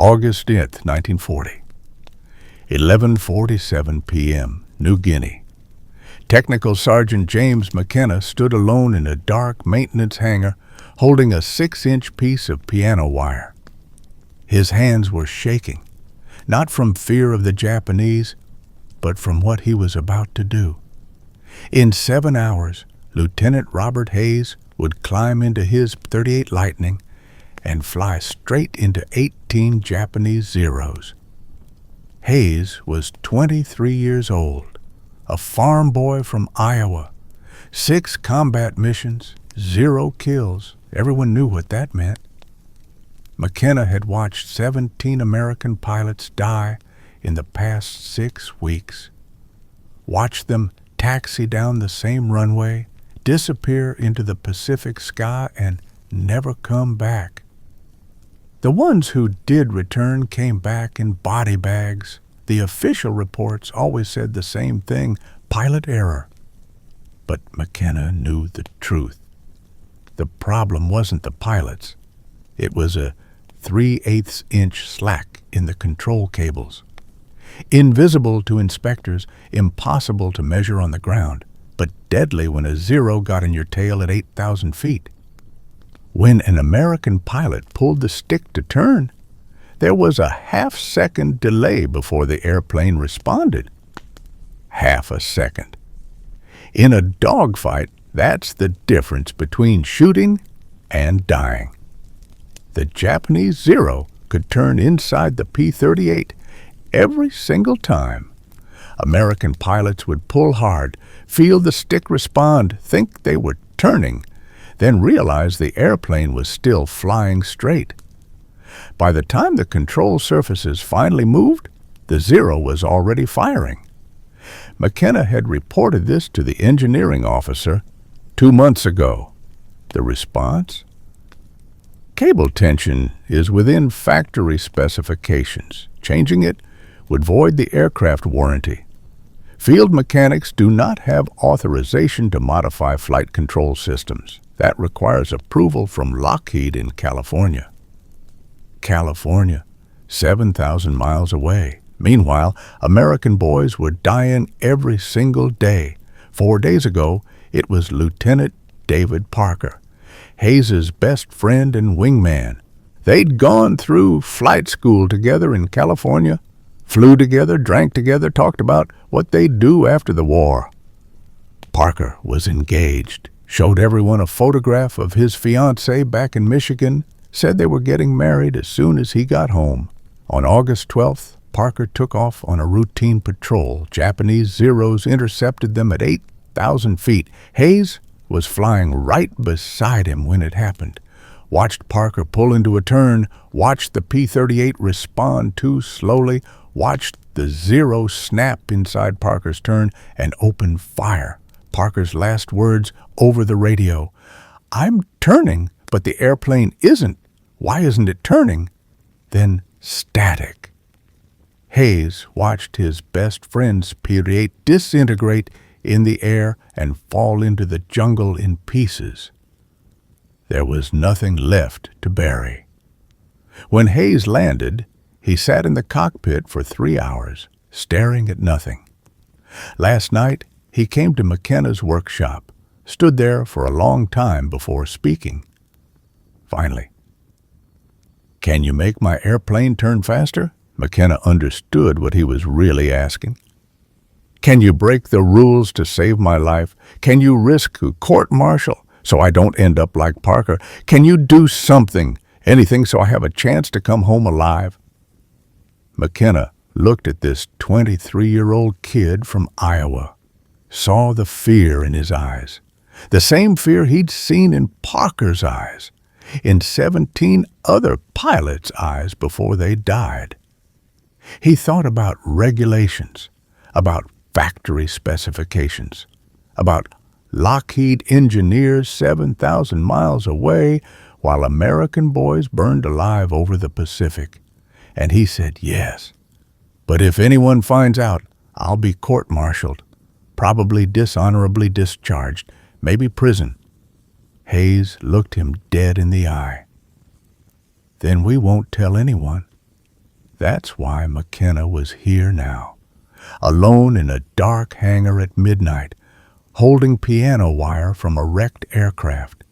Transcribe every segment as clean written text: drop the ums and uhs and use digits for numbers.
August 10th, 1940. 11:47 p.m., New Guinea. Technical Sergeant James McKenna stood alone in a dark maintenance hangar holding a 6-inch piece of piano wire. His hands were shaking, not from fear of the Japanese, but from what he was about to do. In 7 hours, Lieutenant Robert Hayes would climb into his 38 Lightning and fly straight into 18 Japanese Zeros. Hayes was 23 years old, a farm boy from Iowa. 6 combat missions, 0 kills. Everyone knew what that meant. McKenna had watched 17 American pilots die in the past 6 weeks. Watched them taxi down the same runway, disappear into the Pacific sky, and never come back. The ones who did return came back in body bags. The official reports always said the same thing: pilot error. But McKenna knew the truth. The problem wasn't the pilots. It was a 3/8 inch slack in the control cables. Invisible to inspectors, impossible to measure on the ground, but deadly when a Zero got in your tail at 8,000 feet. When an American pilot pulled the stick to turn, there was a half-second delay before the airplane responded. Half a second. In a dogfight, that's the difference between shooting and dying. The Japanese Zero could turn inside the P-38 every single time. American pilots would pull hard, feel the stick respond, think they were turning, then realize the airplane was still flying straight. By the time the control surfaces finally moved, the Zero was already firing. McKenna had reported this to the engineering officer 2 months ago. The response? Cable tension is within factory specifications. Changing it would void the aircraft warranty. Field mechanics do not have authorization to modify flight control systems. That requires approval from Lockheed in California. California, 7,000 miles away. Meanwhile, American boys were dying every single day. 4 days ago, it was Lieutenant David Parker, Hayes's best friend and wingman. They'd gone through flight school together in California, flew together, drank together, talked about what they'd do after the war. Parker was engaged, showed everyone a photograph of his fiancée back in Michigan, said they were getting married as soon as he got home. On August 12th, Parker took off on a routine patrol. Japanese Zeros intercepted them at 8,000 feet. Hayes was flying right beside him when it happened. Watched Parker pull into a turn, watched the P-38 respond too slowly, watched the Zero snap inside Parker's turn and open fire. Parker's last words over the radio: "I'm turning, but the airplane isn't. Why isn't it turning?" Then static. Hayes watched his best friend's P-38 disintegrate in the air and fall into the jungle in pieces. There was nothing left to bury. When Hayes landed, he sat in the cockpit for 3 hours, staring at nothing. Last night, he came to McKenna's workshop, stood there for a long time before speaking. Finally, "Can you make my airplane turn faster?" McKenna understood what he was really asking. "Can you break the rules to save my life? Can you risk a court-martial so I don't end up like Parker? Can you do something, anything, so I have a chance to come home alive?" McKenna looked at this 23-year-old kid from Iowa, saw the fear in his eyes, the same fear he'd seen in Parker's eyes, in 17 other pilots' eyes before they died. He thought about regulations, about factory specifications, about Lockheed engineers 7,000 miles away while American boys burned alive over the Pacific. And he said yes. But if anyone finds out, I'll be court-martialed, probably dishonorably discharged, maybe prison. Hayes looked him dead in the eye. Then we won't tell anyone. That's why McKenna was here now, alone in a dark hangar at midnight, holding piano wire from a wrecked aircraft.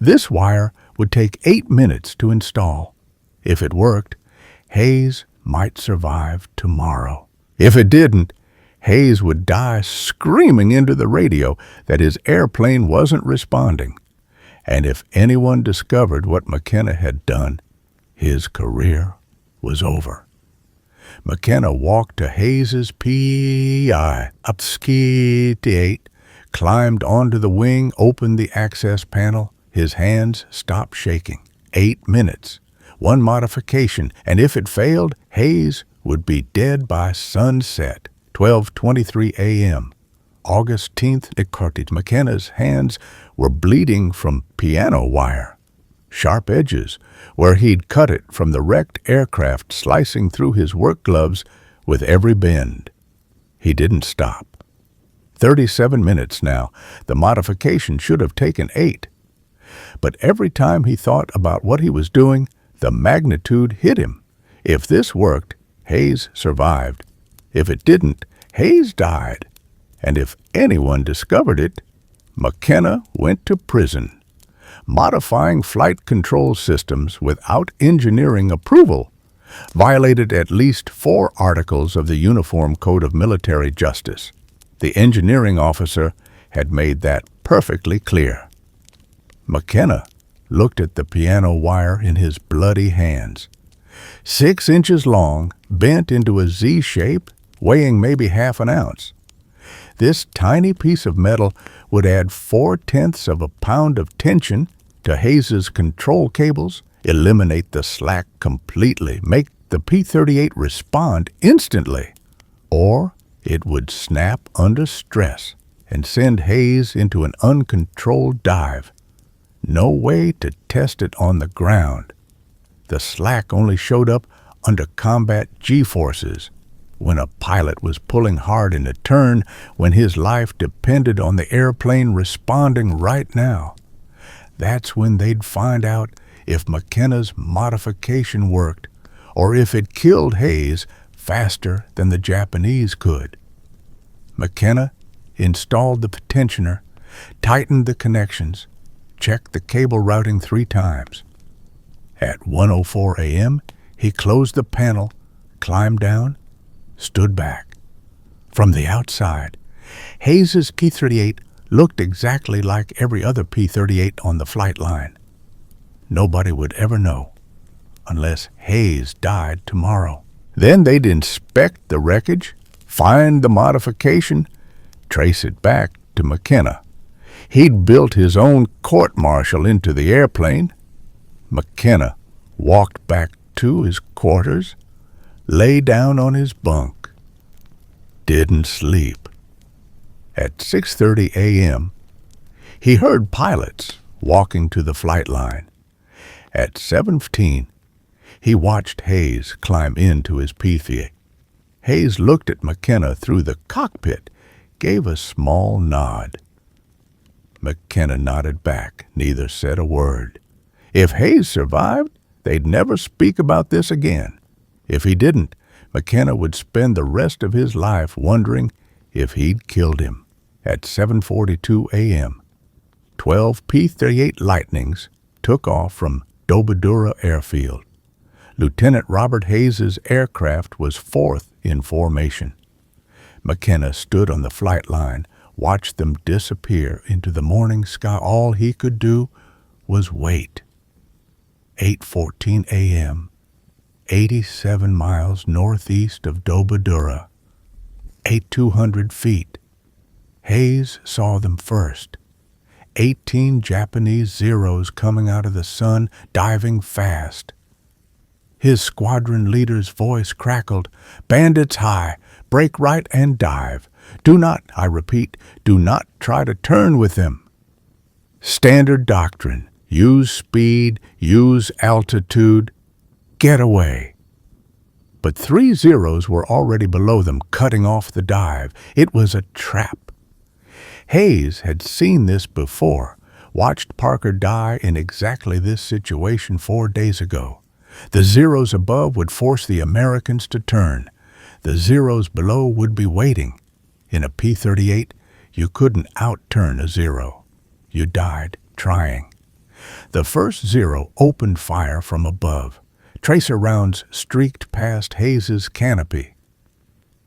This wire would take 8 minutes to install. If it worked, Hayes might survive tomorrow. If it didn't, Hayes would die screaming into the radio that his airplane wasn't responding. And if anyone discovered what McKenna had done, his career was over. McKenna walked to Hayes's P-38, climbed onto the wing, opened the access panel. His hands stopped shaking. 8 minutes. One modification, and if it failed, Hayes would be dead by sunset. 12:23 a.m. August 10th, McKenna's hands were bleeding from piano wire. Sharp edges, where he'd cut it from the wrecked aircraft, slicing through his work gloves with every bend. He didn't stop. 37 minutes now. The modification should have taken 8. But every time he thought about what he was doing, the magnitude hit him. If this worked, Hayes survived. If it didn't, Hayes died. And if anyone discovered it, McKenna went to prison. Modifying flight control systems without engineering approval violated at least 4 articles of the Uniform Code of Military Justice. The engineering officer had made that perfectly clear. McKenna looked at the piano wire in his bloody hands. 6 inches long, bent into a Z shape, weighing maybe half an ounce. This tiny piece of metal would add 4/10 of a pound of tension to Hayes's control cables, eliminate the slack completely, make the P-38 respond instantly. Or it would snap under stress and send Hayes into an uncontrolled dive. No way to test it on the ground. The slack only showed up under combat G-forces, when a pilot was pulling hard in a turn, when his life depended on the airplane responding right now. That's when they'd find out if McKenna's modification worked, or if it killed Hayes faster than the Japanese could. McKenna installed the tensioner, tightened the connections, checked the cable routing 3 times. At 1:04 a.m., he closed the panel, climbed down, stood back. From the outside, Hayes's P-38 looked exactly like every other P-38 on the flight line. Nobody would ever know, unless Hayes died tomorrow. Then they'd inspect the wreckage, find the modification, trace it back to McKenna. He'd built his own court-martial into the airplane. McKenna walked back to his quarters, lay down on his bunk, didn't sleep. At 6:30 a.m., he heard pilots walking to the flight line. At 7:15, he watched Hayes climb into his P-38. Hayes looked at McKenna through the cockpit, gave a small nod. McKenna nodded back, neither said a word. If Hayes survived, they'd never speak about this again. If he didn't, McKenna would spend the rest of his life wondering if he'd killed him. At 7:42 a.m., 12 P-38 Lightnings took off from WWII Airfield. Lieutenant Robert Hayes's aircraft was 4th in formation. McKenna stood on the flight line, watched them disappear into the morning sky. All he could do was wait. 8:14 a.m., 87 miles northeast of WWII, 8,200 feet. Hayes saw them first. 18 Japanese Zeros coming out of the sun, diving fast. His squadron leader's voice crackled, "Bandits high, break right and dive. Do not, I repeat, do not try to turn with them. Standard doctrine, use speed, use altitude, get away." But 3 Zeros were already below them, cutting off the dive. It was a trap. Hayes had seen this before, watched Parker die in exactly this situation 4 days ago. The Zeros above would force the Americans to turn. The Zeros below would be waiting. In a P-38, you couldn't outturn a Zero. You died trying. The first Zero opened fire from above. Tracer rounds streaked past Hayes's canopy.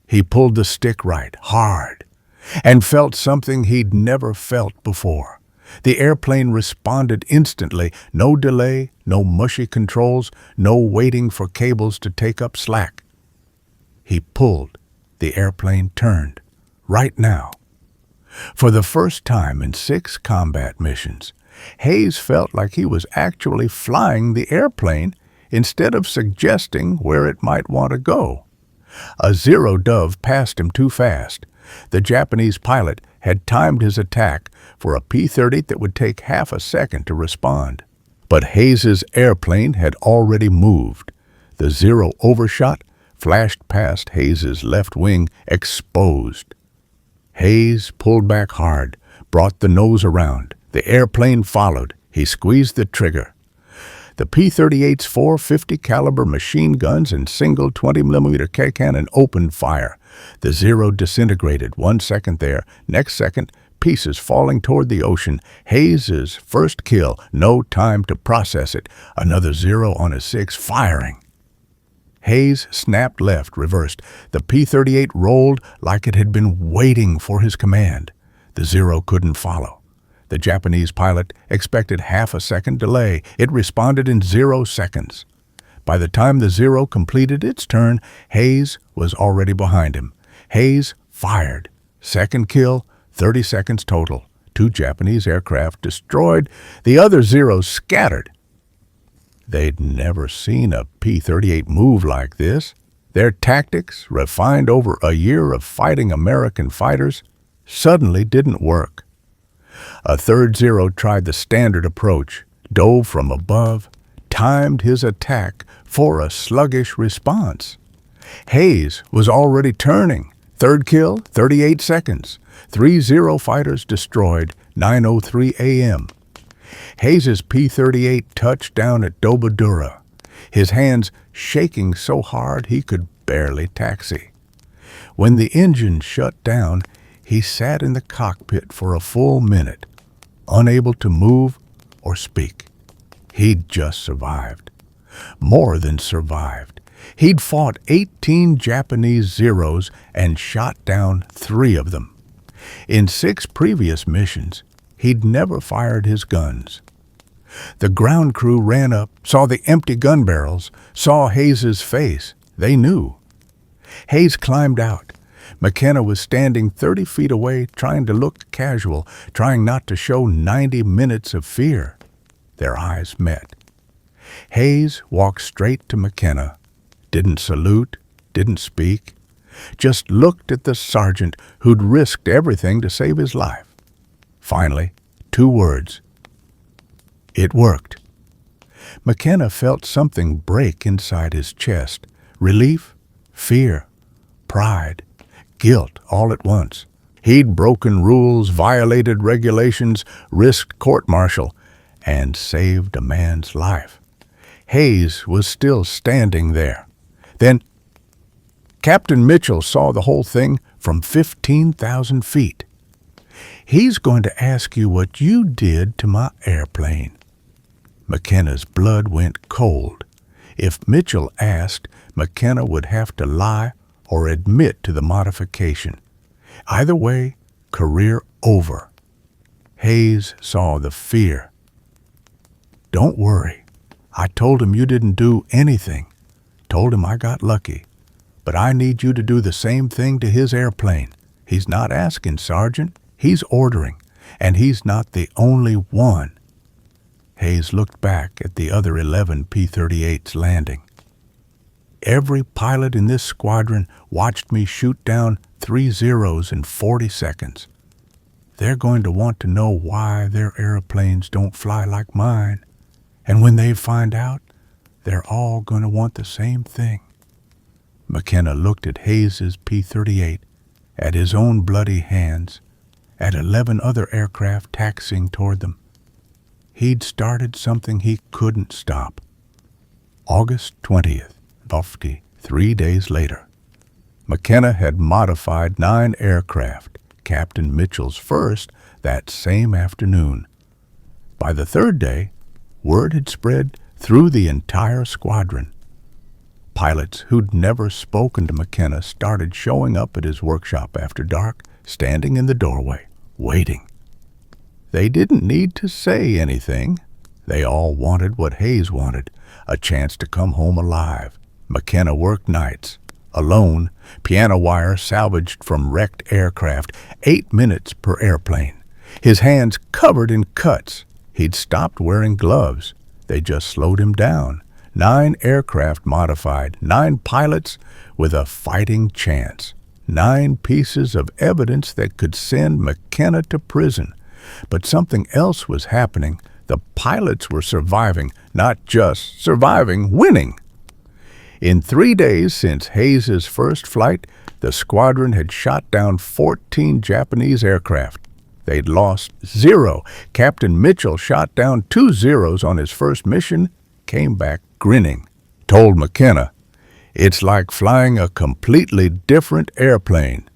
He pulled the stick right, hard, and felt something he'd never felt before. The airplane responded instantly. No delay, no mushy controls, no waiting for cables to take up slack. He pulled. The airplane turned. Right now. For the first time in 6 combat missions, Hayes felt like he was actually flying the airplane instead of suggesting where it might want to go. A Zero Dove passed him too fast. The Japanese pilot had timed his attack for a P-30 that would take half a second to respond. But Hayes's airplane had already moved. The Zero overshot, flashed past Hayes's left wing, exposed. Hayes pulled back hard, brought the nose around. The airplane followed. He squeezed the trigger. The P-38's 450 caliber machine guns and single 20mm K cannon opened fire. The Zero disintegrated. 1 second there. Next second, pieces falling toward the ocean. Hayes's first kill. No time to process it. Another Zero on his 6, firing. Hayes snapped left, reversed. The P-38 rolled like it had been waiting for his command. The Zero couldn't follow. The Japanese pilot expected half a second delay. It responded in 0 seconds. By the time the Zero completed its turn, Hayes was already behind him. Hayes fired. Second kill, 30 seconds total. 2 Japanese aircraft destroyed. The other Zeros scattered. They'd never seen a P-38 move like this. Their tactics, refined over a year of fighting American fighters, suddenly didn't work. A third Zero tried the standard approach, dove from above, timed his attack for a sluggish response. Hayes was already turning. Third kill, 38 seconds. 3 Zero fighters destroyed, 9:03 a.m. Hayes's P-38 touched down at WWII, his hands shaking so hard he could barely taxi. When the engine shut down, he sat in the cockpit for a full minute, unable to move or speak. He'd just survived. More than survived. He'd fought 18 Japanese Zeros and shot down 3 of them. In 6 previous missions, he'd never fired his guns. The ground crew ran up, saw the empty gun barrels, saw Hayes's face. They knew. Hayes climbed out. McKenna was standing 30 feet away, trying to look casual, trying not to show 90 minutes of fear. Their eyes met. Hayes walked straight to McKenna, didn't salute, didn't speak, just looked at the sergeant who'd risked everything to save his life. Finally, 2 words. It worked. McKenna felt something break inside his chest. Relief, fear, pride, guilt all at once. He'd broken rules, violated regulations, risked court-martial, and saved a man's life. Hayes was still standing there. Then Captain Mitchell saw the whole thing from 15,000 feet. He's going to ask you what you did to my airplane. McKenna's blood went cold. If Mitchell asked, McKenna would have to lie or admit to the modification. Either way, career over. Hayes saw the fear. Don't worry. I told him you didn't do anything. Told him I got lucky. But I need you to do the same thing to his airplane. He's not asking, Sergeant. He's ordering. And he's not the only one. Hayes looked back at the other 11 P-38s landing. Every pilot in this squadron watched me shoot down 3 Zeros in 40 seconds. They're going to want to know why their airplanes don't fly like mine. And when they find out, they're all going to want the same thing. McKenna looked at Hayes's P-38, at his own bloody hands, at 11 other aircraft taxiing toward them. He'd started something he couldn't stop. August 20th, roughly 3 days later. McKenna had modified 9 aircraft, Captain Mitchell's first, that same afternoon. By the 3rd day, word had spread through the entire squadron. Pilots who'd never spoken to McKenna started showing up at his workshop after dark, standing in the doorway, waiting. They didn't need to say anything. They all wanted what Hayes wanted, a chance to come home alive. McKenna worked nights, alone, piano wire salvaged from wrecked aircraft, 8 minutes per airplane. His hands covered in cuts. He'd stopped wearing gloves. They just slowed him down. 9 aircraft modified, 9 pilots with a fighting chance. 9 pieces of evidence that could send McKenna to prison. But something else was happening. The pilots were surviving, not just surviving, winning. In 3 days since Hayes's first flight, the squadron had shot down 14 Japanese aircraft. They'd lost 0. Captain Mitchell shot down 2 zeros on his first mission, came back grinning, told McKenna, "It's like flying a completely different airplane."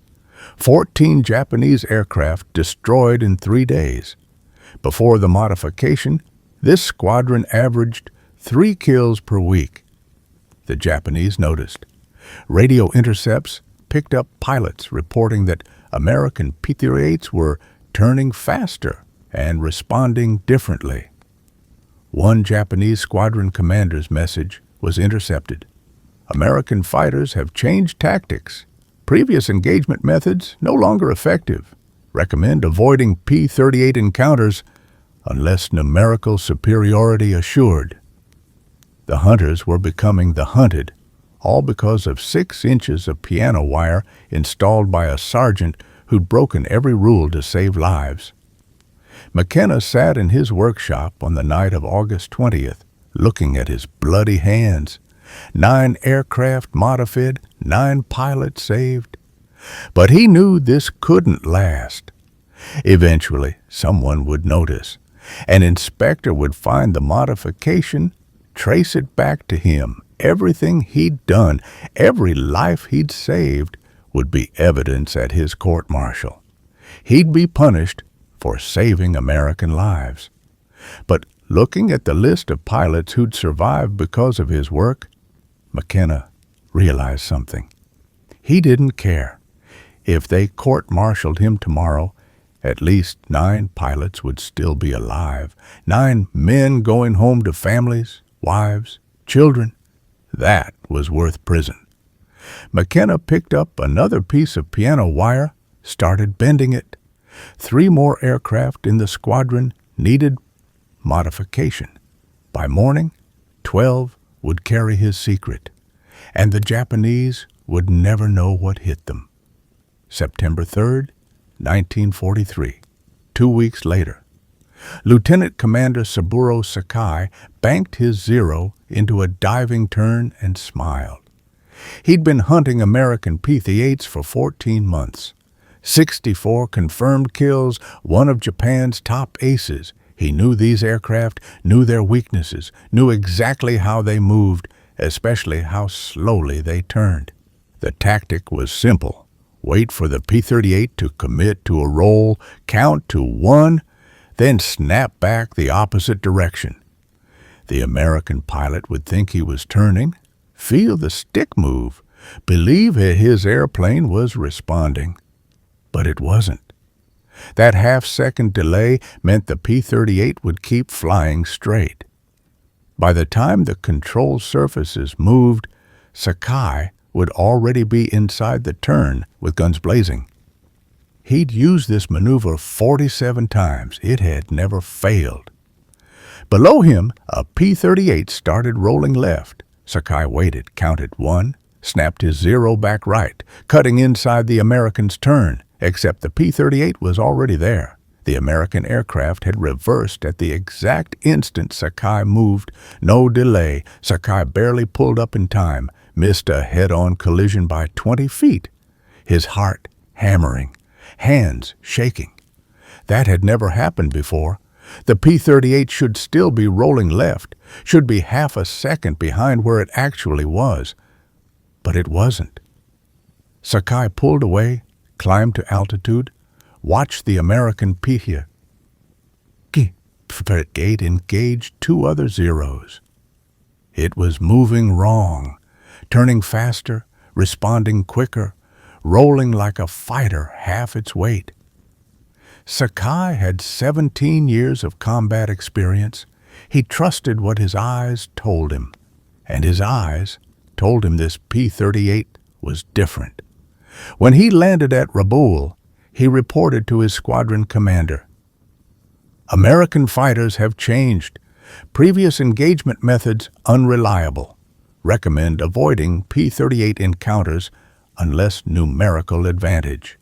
14 Japanese aircraft destroyed in 3 days. Before the modification, this squadron averaged 3 kills per week. The Japanese noticed. Radio intercepts picked up pilots reporting that American P-38s were turning faster and responding differently. One Japanese squadron commander's message was intercepted. "American fighters have changed tactics. Previous engagement methods no longer effective. Recommend avoiding P-38 encounters unless numerical superiority assured." The hunters were becoming the hunted, all because of 6 inches of piano wire installed by a sergeant who'd broken every rule to save lives. McKenna sat in his workshop on the night of August 20th, looking at his bloody hands. 9 aircraft modified, 9 pilots saved. But he knew this couldn't last. Eventually, someone would notice. An inspector would find the modification, trace it back to him. Everything he'd done, every life he'd saved, would be evidence at his court-martial. He'd be punished for saving American lives. But looking at the list of pilots who'd survived because of his work, McKenna realized something. He didn't care. If they court-martialed him tomorrow, at least 9 pilots would still be alive. 9 men going home to families, wives, children. That was worth prison. McKenna picked up another piece of piano wire, started bending it. 3 more aircraft in the squadron needed modification. By morning, 12 would carry his secret, and the Japanese would never know what hit them. September 3rd, 1943, 2 weeks later. Lieutenant Commander Saburo Sakai banked his 0 into a diving turn and smiled. He'd been hunting American P-38s for 14 months. 64 confirmed kills, one of Japan's top aces. He knew these aircraft, knew their weaknesses, knew exactly how they moved, especially how slowly they turned. The tactic was simple. Wait for the P-38 to commit to a roll, count to 1, then snap back the opposite direction. The American pilot would think he was turning, feel the stick move, believe his airplane was responding. But it wasn't. That half-second delay meant the P-38 would keep flying straight. By the time the control surfaces moved, Sakai would already be inside the turn with guns blazing. He'd used this maneuver 47 times. It had never failed. Below him, a P-38 started rolling left. Sakai waited, counted 1, snapped his 0 back right, cutting inside the American's turn, except the P-38 was already there. The American aircraft had reversed at the exact instant Sakai moved. No delay. Sakai barely pulled up in time, missed a head-on collision by 20 feet. His heart hammering, hands shaking. That had never happened before. The P-38 should still be rolling left, should be half a second behind where it actually was. But it wasn't. Sakai pulled away, climbed to altitude, watched the American P-38 engage two other Zeros. It was moving wrong, turning faster, responding quicker, rolling like a fighter half its weight. Sakai had 17 years of combat experience. He trusted what his eyes told him, and his eyes told him this P-38 was different. When he landed at Rabaul, he reported to his squadron commander, "American fighters have changed. Previous engagement methods unreliable. Recommend avoiding P-38 encounters unless numerical advantage."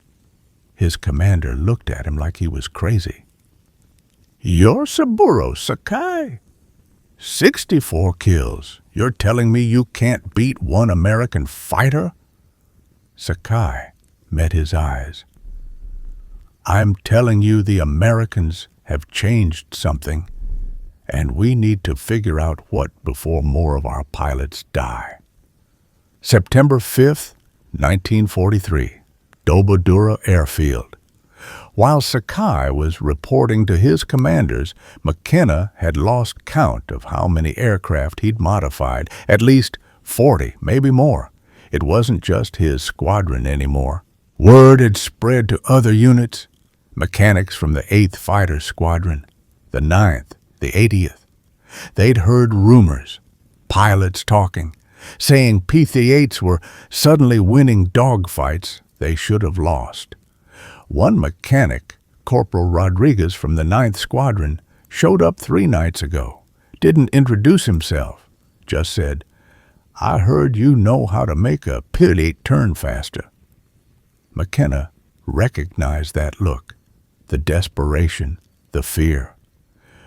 His commander looked at him like he was crazy. "You're Saburo Sakai. 64 kills. You're telling me you can't beat one American fighter?" Sakai met his eyes. "I'm telling you the Americans have changed something, and we need to figure out what before more of our pilots die." September 5th, 1943, Dobodura Airfield. While Sakai was reporting to his commanders, McKenna had lost count of how many aircraft he'd modified, at least 40, maybe more. It wasn't just his squadron anymore. Word had spread to other units, mechanics from the 8th Fighter Squadron, the 9th, the 80th. They'd heard rumors, pilots talking, saying P-38s were suddenly winning dogfights they should have lost. One mechanic, Corporal Rodriguez from the 9th Squadron, showed up 3 nights ago, didn't introduce himself, just said, "I heard you know how to make a P-38 turn faster." McKenna recognized that look, the desperation, the fear.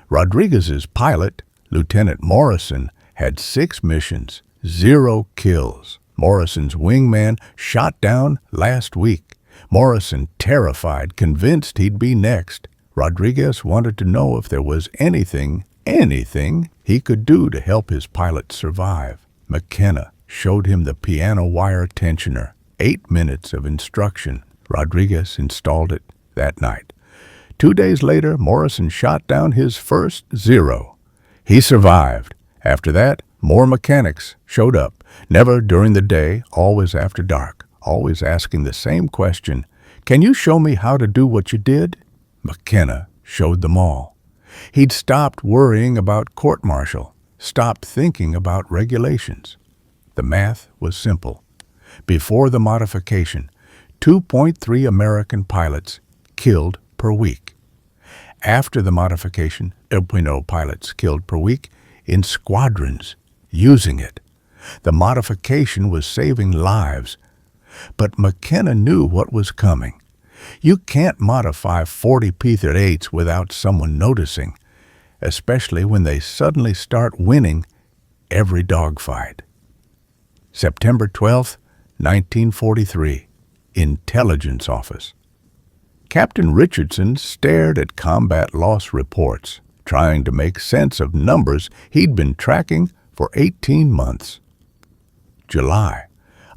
Rodriguez's pilot, Lieutenant Morrison, had 6 missions, 0 kills. Morrison's wingman shot down last week. Morrison, terrified, convinced he'd be next. Rodriguez wanted to know if there was anything he could do to help his pilot survive. McKenna showed him the piano wire tensioner. 8 minutes of instruction. Rodriguez installed it that night. 2 days later, Morrison shot down his first 0. He survived. After that, more mechanics showed up, never during the day, always after dark, always asking the same question, "Can you show me how to do what you did?" McKenna showed them all. He'd stopped worrying about court-martial, stopped thinking about regulations. The math was simple. Before the modification, 2.3 American pilots killed per week. After the modification, 0.0 pilots killed per week in squadrons using it. The modification was saving lives. But McKenna knew what was coming. You can't modify 40 P-38s without someone noticing, especially when they suddenly start winning every dogfight. September 12th, 1943, Intelligence Office. Captain Richardson stared at combat loss reports, trying to make sense of numbers he'd been tracking for 18 months. July.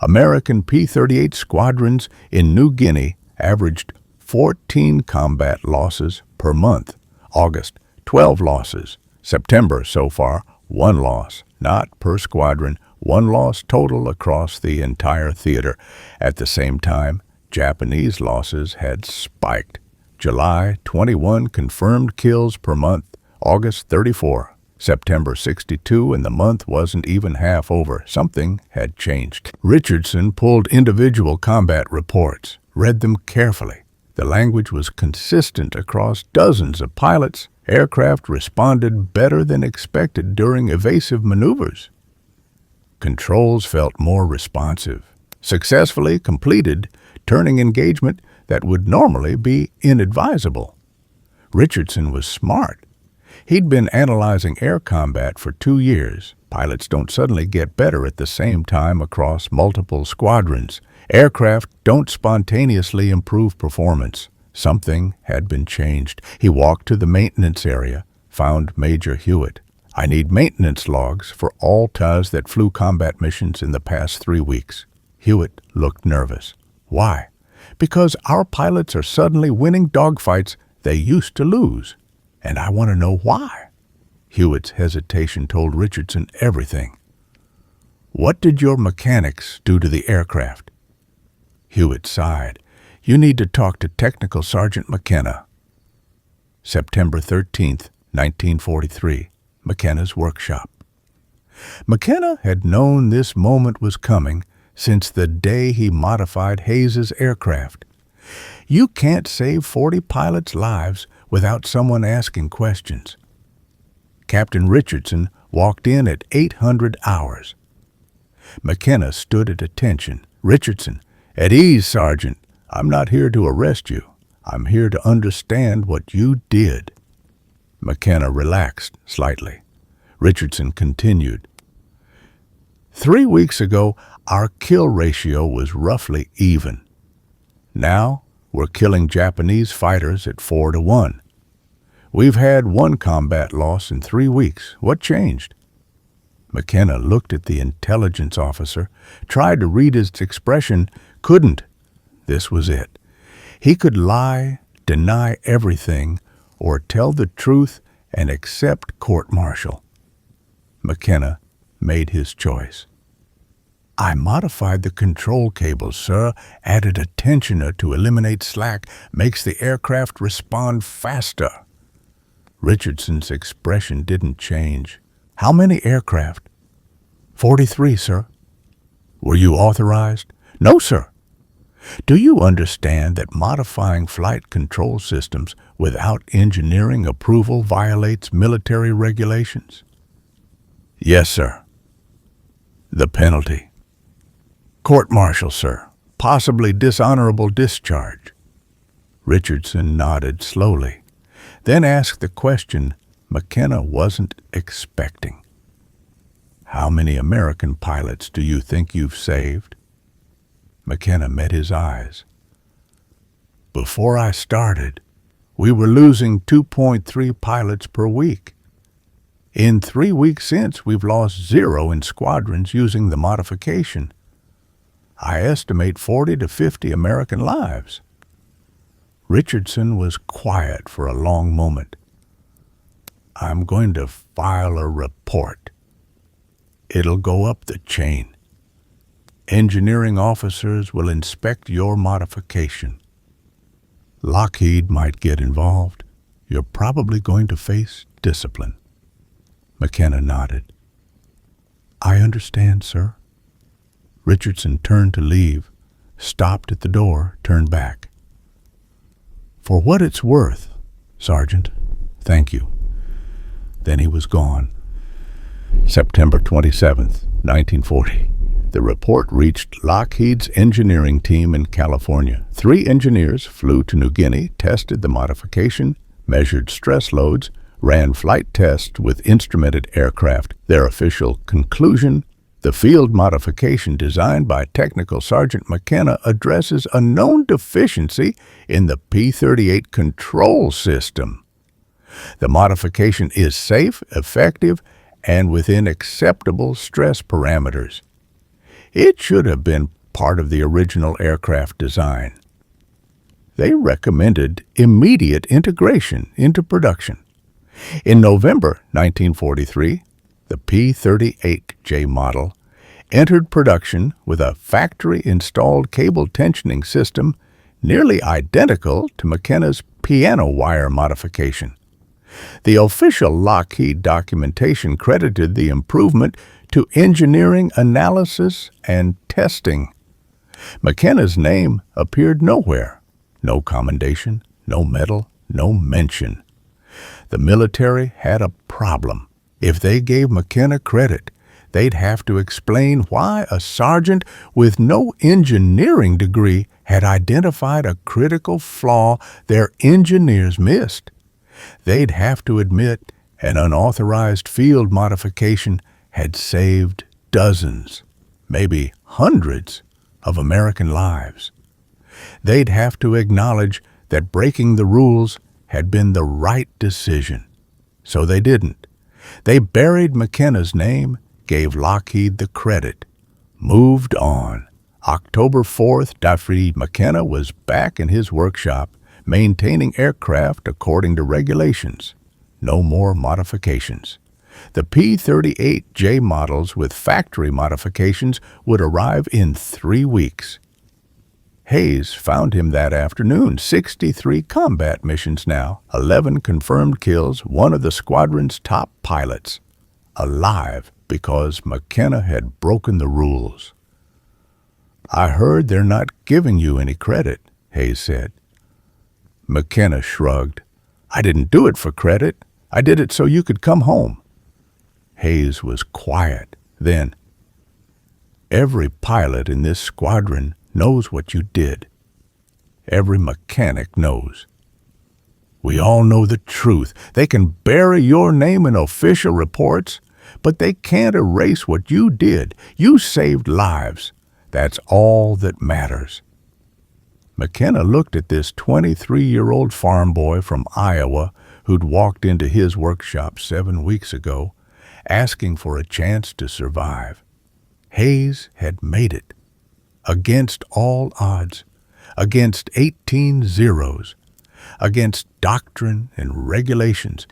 American P-38 squadrons in New Guinea averaged 14 combat losses per month. August, 12 losses. September, so far, 1 loss, not per squadron, 1 loss total across the entire theater. At the same time, Japanese losses had spiked. July, 21 confirmed kills per month. August, 34. September 62, and the month wasn't even half over. Something had changed. Richardson pulled individual combat reports, read them carefully. The language was consistent across dozens of pilots. Aircraft responded better than expected during evasive maneuvers. Controls felt more responsive. Successfully completed turning engagement that would normally be inadvisable. Richardson was smart. He'd been analyzing air combat for 2 years. Pilots don't suddenly get better at the same time across multiple squadrons. Aircraft don't spontaneously improve performance. Something had been changed. He walked to the maintenance area, found Major Hewitt. "I need maintenance logs for all TAs that flew combat missions in the past 3 weeks. Hewitt looked nervous. "Why?" "Because our pilots are suddenly winning dogfights they used to lose, and I want to know why." Hewitt's hesitation told Richardson everything. "What did your mechanics do to the aircraft?" Hewitt sighed. "You need to talk to Technical Sergeant McKenna." September 13th, 1943, McKenna's workshop. McKenna had known this moment was coming since the day he modified Hayes's aircraft. You can't save 40 pilots' lives without someone asking questions. Captain Richardson walked in at 800 hours. McKenna stood at attention. "Richardson, at ease, Sergeant. I'm not here to arrest you. I'm here to understand what you did." McKenna relaxed slightly. Richardson continued. 3 weeks ago, our kill ratio was roughly even. Now, we're killing Japanese fighters at 4-1. We've had 1 combat loss in 3 weeks. What changed?" McKenna looked at the intelligence officer, tried to read his expression, couldn't. This was it. He could lie, deny everything, or tell the truth and accept court-martial. McKenna made his choice. "I modified the control cables, sir, added a tensioner to eliminate slack, makes the aircraft respond faster." Richardson's expression didn't change. "How many aircraft?" 43, sir." "Were you authorized?" "No, sir." "Do you understand that modifying flight control systems without engineering approval violates military regulations?" "Yes, sir." "The penalty?" "Court-martial, sir. Possibly dishonorable discharge." Richardson nodded slowly, then asked the question McKenna wasn't expecting. "How many American pilots do you think you've saved?" McKenna met his eyes. "Before I started, we were losing 2.3 pilots per week. In 3 weeks since, we've lost 0 in squadrons using the modification. I estimate 40 to 50 American lives." Richardson was quiet for a long moment. "I'm going to file a report. It'll go up the chain. Engineering officers will inspect your modification. Lockheed might get involved. You're probably going to face discipline." McKenna nodded. "I understand, sir." Richardson turned to leave, stopped at the door, turned back. "For what it's worth, Sergeant, thank you." Then he was gone. September 27th, 1940. The report reached Lockheed's engineering team in California. 3 engineers flew to New Guinea, tested the modification, measured stress loads, ran flight tests with instrumented aircraft. Their official conclusion: the field modification designed by Technical Sergeant McKenna addresses a known deficiency in the P-38 control system. The modification is safe, effective, and within acceptable stress parameters. It should have been part of the original aircraft design. They recommended immediate integration into production. In November 1943, the P-38J model entered production with a factory-installed cable tensioning system nearly identical to McKenna's piano wire modification. The official Lockheed documentation credited the improvement to engineering analysis and testing. McKenna's name appeared nowhere. No commendation, no medal, no mention. The military had a problem. If they gave McKenna credit, they'd have to explain why a sergeant with no engineering degree had identified a critical flaw their engineers missed. They'd have to admit an unauthorized field modification had saved dozens, maybe hundreds, of American lives. They'd have to acknowledge that breaking the rules had been the right decision. So they didn't. They buried McKenna's name, gave Lockheed the credit, moved on. October 4th, WWII McKenna was back in his workshop, maintaining aircraft according to regulations. No more modifications. The P-38J models with factory modifications would arrive in 3 weeks. Hayes found him that afternoon. 63 combat missions now, 11 confirmed kills, one of the squadron's top pilots. Alive because McKenna had broken the rules. "I heard they're not giving you any credit," Hayes said. McKenna shrugged. "I didn't do it for credit. I did it so you could come home." Hayes was quiet. Then, "Every pilot in this squadron knows what you did. Every mechanic knows. We all know the truth. They can bury your name in official reports, but they can't erase what you did. You saved lives. That's all that matters." McKenna looked at this 23-year-old farm boy from Iowa who'd walked into his workshop 7 weeks ago, asking for a chance to survive. Hayes had made it. Against all odds, against 18 zeros, against doctrine and regulations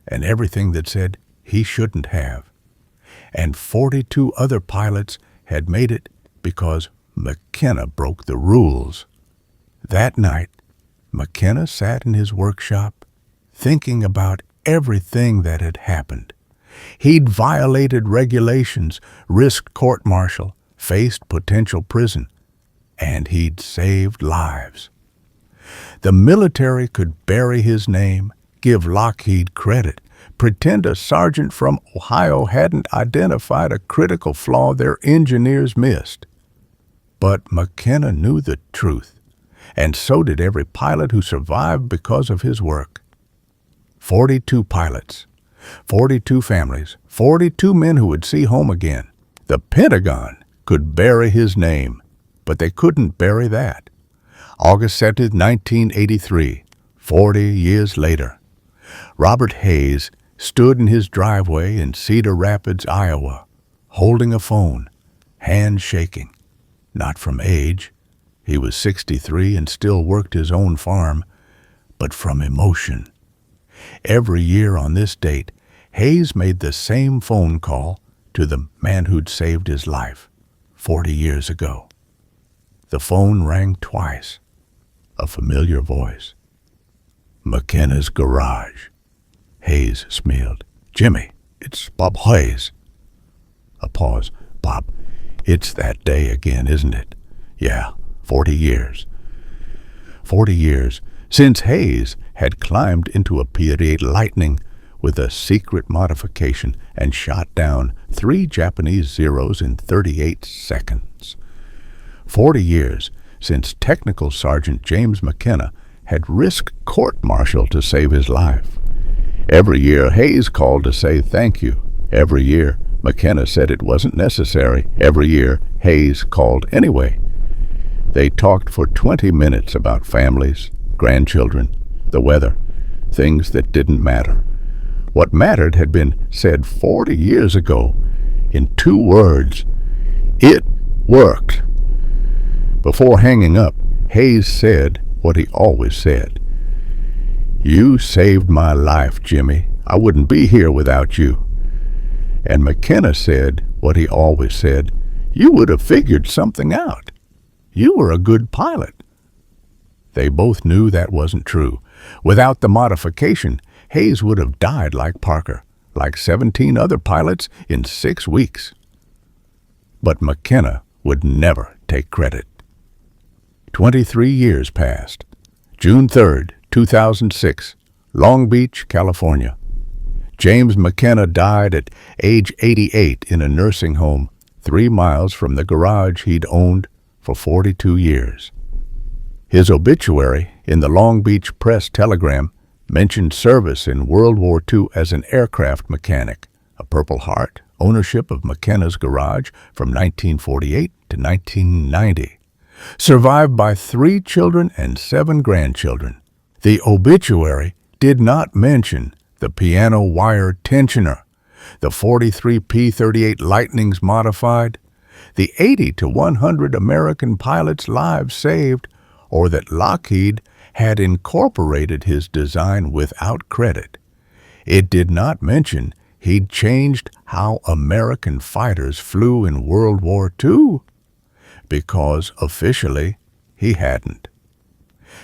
and everything that said he shouldn't have. And 42 other pilots had made it because McKenna broke the rules. That night, McKenna sat in his workshop thinking about everything that had happened. He'd violated regulations, risked court-martial, faced potential prison, and he'd saved lives. The military could bury his name, give Lockheed credit, pretend a sergeant from Ohio hadn't identified a critical flaw their engineers missed. But McKenna knew the truth, and so did every pilot who survived because of his work. 42 pilots, 42 families, 42 men who would see home again. The Pentagon could bury his name, but they couldn't bury that. August 7, 1983, 40 years later. Robert Hayes stood in his driveway in Cedar Rapids, Iowa, holding a phone, hands shaking. Not from age, he was 63 and still worked his own farm, but from emotion. Every year on this date, Hayes made the same phone call to the man who'd saved his life 40 years ago. The phone rang twice. A familiar voice. "McKenna's garage." Hayes smiled. "Jimmy, it's Bob Hayes." A pause. "Bob, it's that day again, isn't it?" "Yeah, 40 years. 40 years since Hayes had climbed into a P-38 Lightning with a secret modification and shot down 3 Japanese Zeros in 38 seconds. 40 years since Technical Sergeant James McKenna had risked court-martial to save his life. Every year, Hayes called to say thank you. Every year, McKenna said it wasn't necessary. Every year, Hayes called anyway. They talked for 20 minutes about families, grandchildren, the weather, things that didn't matter. What mattered had been said 40 years ago in 2 words. It worked. Before hanging up, Hayes said what he always said. "You saved my life, Jimmy. I wouldn't be here without you." And McKenna said what he always said. "You would have figured something out. You were a good pilot." They both knew that wasn't true. Without the modification, Hayes would have died like Parker, like 17 other pilots in 6 weeks. But McKenna would never take credit. 23 years passed. June 3rd, 2006, Long Beach, California. James McKenna died at age 88 in a nursing home 3 miles from the garage he'd owned for 42 years. His obituary in the Long Beach Press-Telegram mentioned service in World War II as an aircraft mechanic, a Purple Heart, ownership of McKenna's garage from 1948 to 1990. Survived by 3 children and 7 grandchildren. The obituary did not mention the piano wire tensioner, the 43 P-38 Lightnings modified, the 80 to 100 American pilots' lives saved, or that Lockheed had incorporated his design without credit. It did not mention he'd changed how American fighters flew in World War II, because officially he hadn't.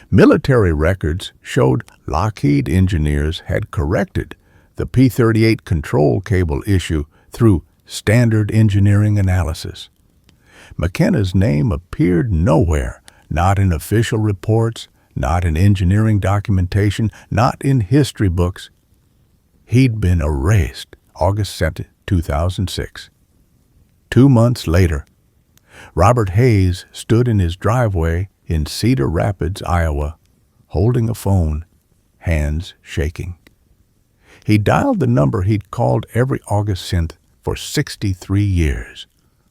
Military records showed Lockheed engineers had corrected the P-38 control cable issue through standard engineering analysis. McKenna's name appeared nowhere, not in official reports, not in engineering documentation, not in history books. He'd been erased August 2, 2006. 2 months later, Robert Hayes stood in his driveway in Cedar Rapids, Iowa, holding a phone, hands shaking. He dialed the number he'd called every August 10th for 63 years.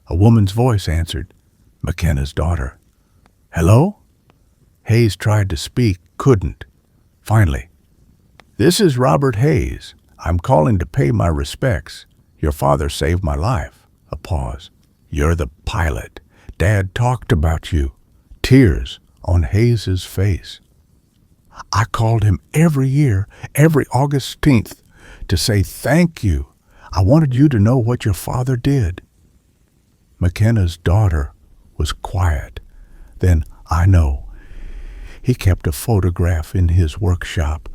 A woman's voice answered, McKenna's daughter. Hello? Hayes tried to speak, couldn't. Finally, this is Robert Hayes. I'm calling to pay my respects. Your father saved my life. A pause. You're the pilot. Dad talked about you. Tears on Hayes's face. I called him every year, every August 10th, to say thank you. I wanted you to know what your father did. McKenna's daughter was quiet. Then, I know. He kept a photograph in his workshop.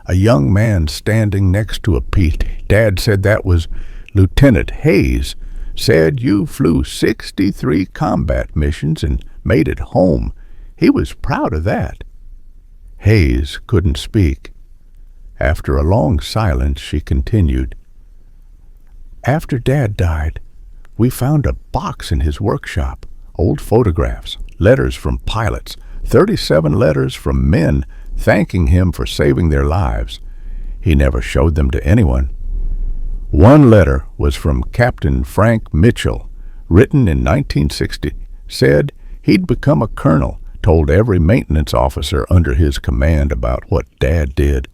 A young man standing next to a Pete. Dad said that was Lieutenant Hayes. Said you flew 63 combat missions and made it home. He was proud of that. Hayes couldn't speak. After a long silence, she continued. After Dad died, we found a box in his workshop. Old photographs, letters from pilots, 37 letters from men thanking him for saving their lives. He never showed them to anyone. One letter was from Captain Frank Mitchell, written in 1960, said he'd become a colonel, told every maintenance officer under his command about what Dad did,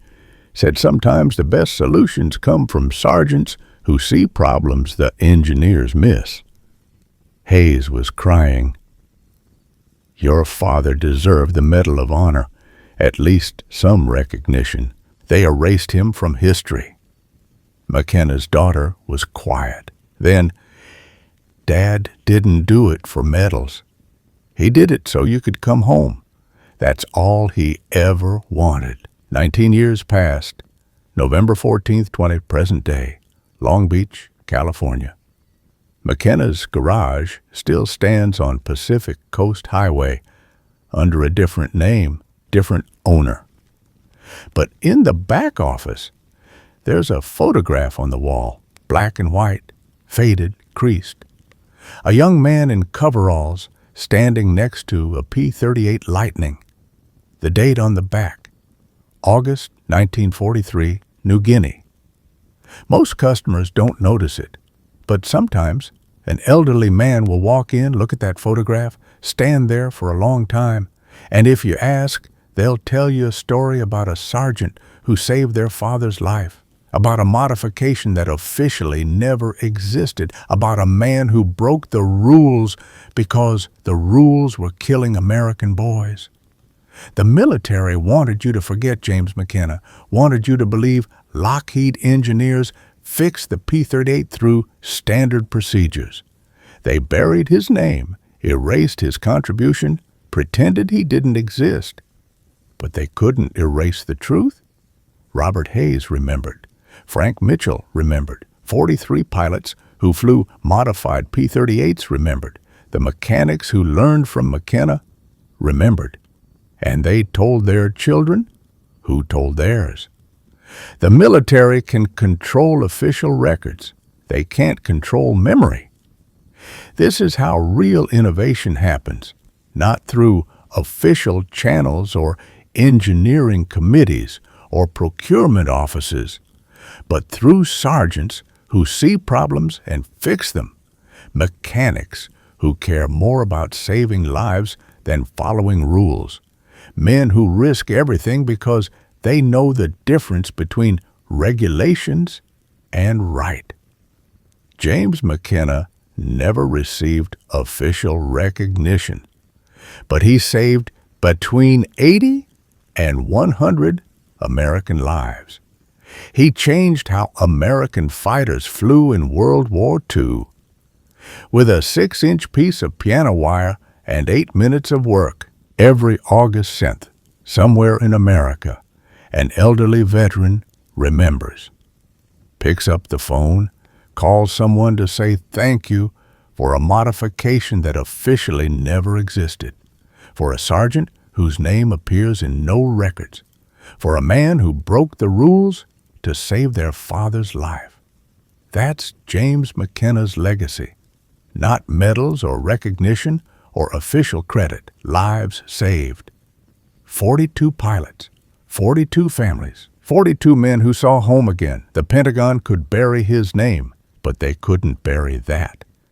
said sometimes the best solutions come from sergeants who see problems the engineers miss. Hayes was crying. Your father deserved the Medal of Honor, at least some recognition. They erased him from history. McKenna's daughter was quiet. Then, Dad didn't do it for medals. He did it so you could come home. That's all he ever wanted. 19 years passed. November 14th, present day. Long Beach, California. McKenna's garage still stands on Pacific Coast Highway under a different name, different owner. But in the back office, there's a photograph on the wall, black and white, faded, creased. A young man in coveralls standing next to a P-38 Lightning. The date on the back, August 1943, New Guinea. Most customers don't notice it, but sometimes an elderly man will walk in, look at that photograph, stand there for a long time, and if you ask, they'll tell you a story about a sergeant who saved their father's life, about a modification that officially never existed, about a man who broke the rules because the rules were killing American boys. The military wanted you to forget James McKenna, wanted you to believe Lockheed engineers fixed the P-38 through standard procedures. They buried his name, erased his contribution, pretended he didn't exist. But they couldn't erase the truth. Robert Hayes remembered. Frank Mitchell remembered. 43 pilots who flew modified P-38s remembered. The mechanics who learned from McKenna remembered. And they told their children, who told theirs. The military can control official records. They can't control memory. This is how real innovation happens, not through official channels or engineering committees or procurement offices, but through sergeants who see problems and fix them, mechanics who care more about saving lives than following rules, Men who risk everything because they know the difference between regulations and right. James McKenna never received official recognition, but he saved between 80 and 100 American lives. He changed how American fighters flew in World War II. With a 6-inch piece of piano wire and 8 minutes of work, every August 10th, somewhere in America, an elderly veteran remembers, picks up the phone, calls someone to say thank you for a modification that officially never existed, for a sergeant whose name appears in no records, for a man who broke the rules to save their father's life. That's James McKenna's legacy. Not medals or recognition or official credit, lives saved. 42 pilots, 42 families, 42 men who saw home again. The Pentagon could bury his name, but they couldn't bury that.